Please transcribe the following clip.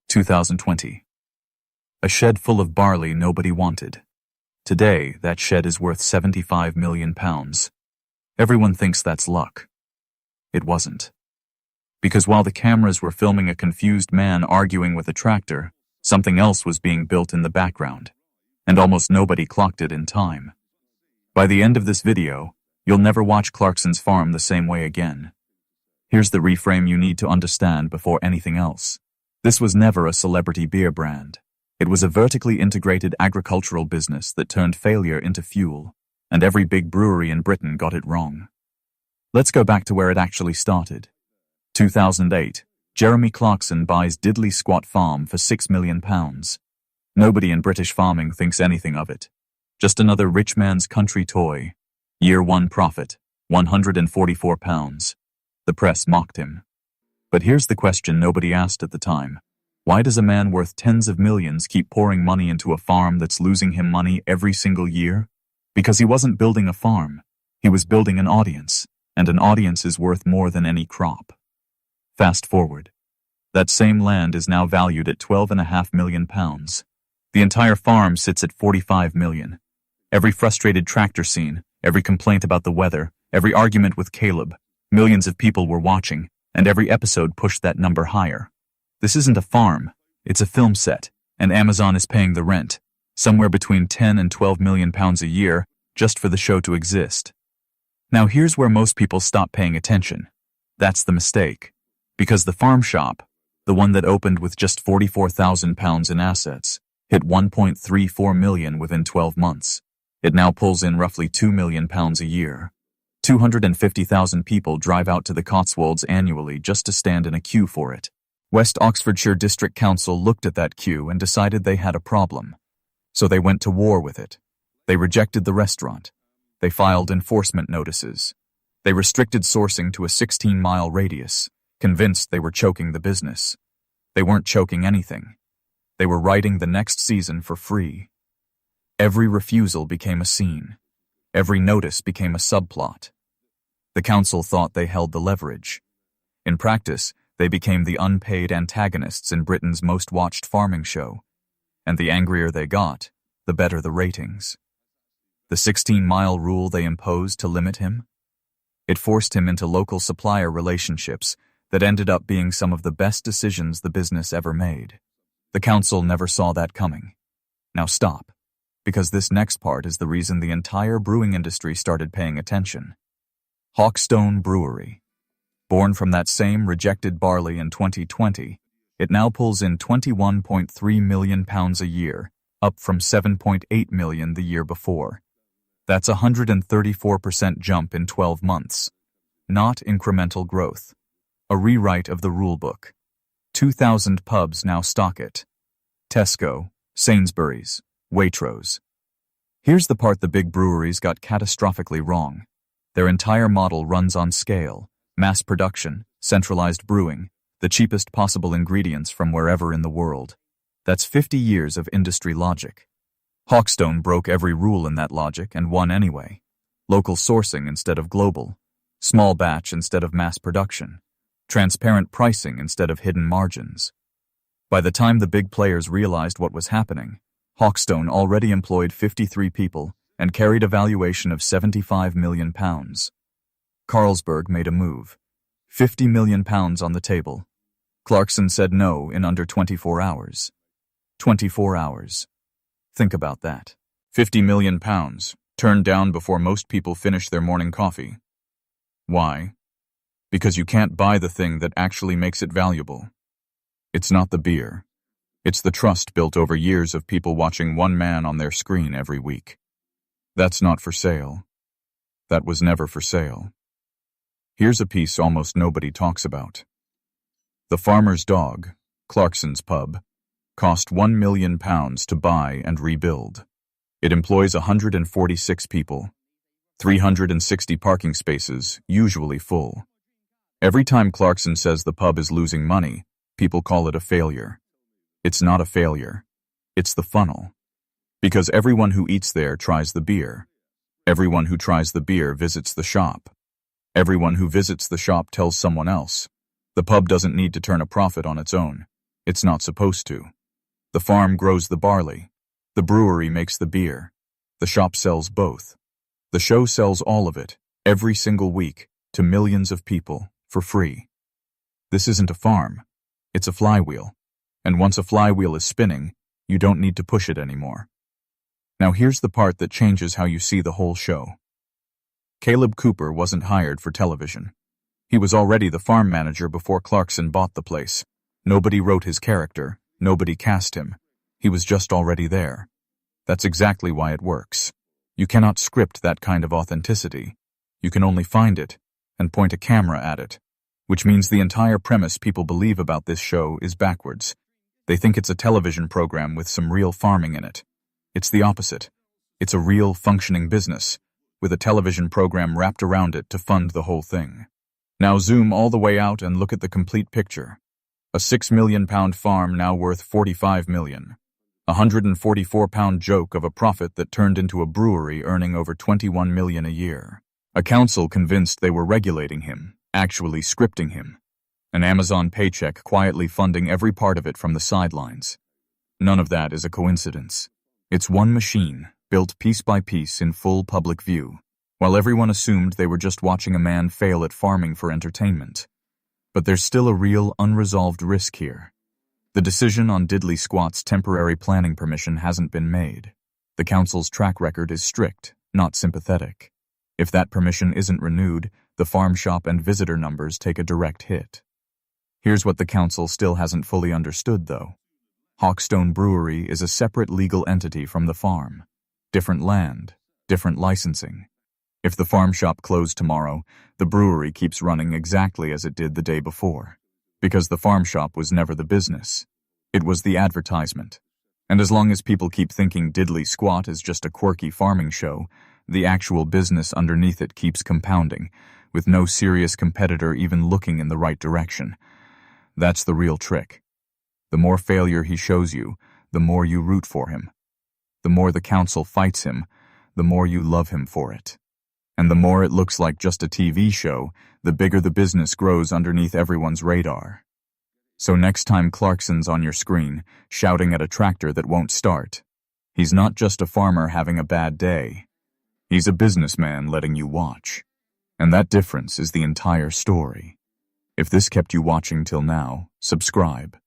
2020. A shed full of barley nobody wanted. Today, that shed is worth £75 million. Everyone thinks that's luck. It wasn't. Because while the cameras were filming a confused man arguing with a tractor, something else was being built in the background, and almost nobody clocked it in time. By the end of this video, you'll never watch Clarkson's farm the same way again. Here's the reframe you need to understand before anything else. This was never a celebrity beer brand. It was a vertically integrated agricultural business that turned failure into fuel, and every big brewery in Britain got it wrong. Let's go back to where it actually started. 2008, Jeremy Clarkson buys Diddley Squat Farm for £6 million. Nobody in British farming thinks anything of it. Just another rich man's country toy. Year one profit, £144. The press mocked him. But here's the question nobody asked at the time. Why does a man worth tens of millions keep pouring money into a farm that's losing him money every single year? Because he wasn't building a farm. He was building an audience, and an audience is worth more than any crop. Fast forward. That same land is now valued at £12.5 million. The entire farm sits at £45 million. Every frustrated tractor scene, every complaint about the weather, every argument with Kaleb, millions of people were watching, and every episode pushed that number higher. This isn't a farm, it's a film set, and Amazon is paying the rent, somewhere between £10 and £12 million a year, just for the show to exist. Now here's where most people stop paying attention. That's the mistake. Because the farm shop, the one that opened with just £44,000 in assets, hit £1.34 million within 12 months. It now pulls in roughly £2 million a year. 250,000 people drive out to the Cotswolds annually just to stand in a queue for it. West Oxfordshire District Council looked at that queue and decided they had a problem. So they went to war with it. They rejected the restaurant. They filed enforcement notices. They restricted sourcing to a 16-mile radius, convinced they were choking the business. They weren't choking anything. They were writing the next season for free. Every refusal became a scene. Every notice became a subplot. The council thought they held the leverage. In practice, they became the unpaid antagonists in Britain's most watched farming show. And the angrier they got, the better the ratings. The 16-mile rule they imposed to limit him? It forced him into local supplier relationships that ended up being some of the best decisions the business ever made. The council never saw that coming. Now stop, because this next part is the reason the entire brewing industry started paying attention. Hawkstone Brewery. Born from that same rejected barley in 2020, it now pulls in £21.3 million a year, up from £7.8 million the year before. That's a 134% jump in 12 months. Not incremental growth. A rewrite of the rulebook. 2,000 pubs now stock it. Tesco, Sainsbury's, Waitrose. Here's the part the big breweries got catastrophically wrong. Their entire model runs on scale, mass production, centralized brewing, the cheapest possible ingredients from wherever in the world. That's 50 years of industry logic. Hawkstone broke every rule in that logic and won anyway. Local sourcing instead of global. Small batch instead of mass production. Transparent pricing instead of hidden margins. By the time the big players realized what was happening, Hawkstone already employed 53 people and carried a valuation of £75 million. Carlsberg made a move. £50 million on the table. Clarkson said no in under 24 hours. 24 hours. Think about that. £50 million, turned down before most people finish their morning coffee. Why? Because you can't buy the thing that actually makes it valuable. It's not the beer. It's the trust built over years of people watching one man on their screen every week. That's not for sale. That was never for sale. Here's a piece almost nobody talks about. The Farmer's Dog, Clarkson's pub, cost £1 million to buy and rebuild. It employs 146 people. 360 parking spaces, usually full. Every time Clarkson says the pub is losing money, people call it a failure. It's not a failure. It's the funnel. Because everyone who eats there tries the beer. Everyone who tries the beer visits the shop. Everyone who visits the shop tells someone else. The pub doesn't need to turn a profit on its own. It's not supposed to. The farm grows the barley. The brewery makes the beer. The shop sells both. The show sells all of it, every single week, to millions of people, for free. This isn't a farm. It's a flywheel. And once a flywheel is spinning, you don't need to push it anymore. Now here's the part that changes how you see the whole show. Kaleb Cooper wasn't hired for television. He was already the farm manager before Clarkson bought the place. Nobody wrote his character. Nobody cast him. He was just already there. That's exactly why it works. You cannot script that kind of authenticity. You can only find it and point a camera at it, which means the entire premise people believe about this show is backwards. They think it's a television program with some real farming in it. It's the opposite. It's a real, functioning business, with a television program wrapped around it to fund the whole thing. Now zoom all the way out and look at the complete picture. A £6 million farm now worth £45 million. A £144 joke of a profit that turned into a brewery earning over £21 million a year. A council convinced they were regulating him, actually scripting him. An Amazon paycheck quietly funding every part of it from the sidelines. None of that is a coincidence. It's one machine, built piece by piece in full public view, while everyone assumed they were just watching a man fail at farming for entertainment. But there's still a real, unresolved risk here. The decision on Diddley Squat's temporary planning permission hasn't been made. The council's track record is strict, not sympathetic. If that permission isn't renewed, the farm shop and visitor numbers take a direct hit. Here's what the council still hasn't fully understood, though. Hawkstone Brewery is a separate legal entity from the farm. Different land, different licensing. If the farm shop closed tomorrow, the brewery keeps running exactly as it did the day before, because the farm shop was never the business. It was the advertisement. And as long as people keep thinking Diddley Squat is just a quirky farming show, the actual business underneath it keeps compounding, with no serious competitor even looking in the right direction. That's the real trick. The more failure he shows you, the more you root for him. The more the council fights him, the more you love him for it. And the more it looks like just a TV show, the bigger the business grows underneath everyone's radar. So next time Clarkson's on your screen, shouting at a tractor that won't start, he's not just a farmer having a bad day. He's a businessman letting you watch. And that difference is the entire story. If this kept you watching till now, subscribe.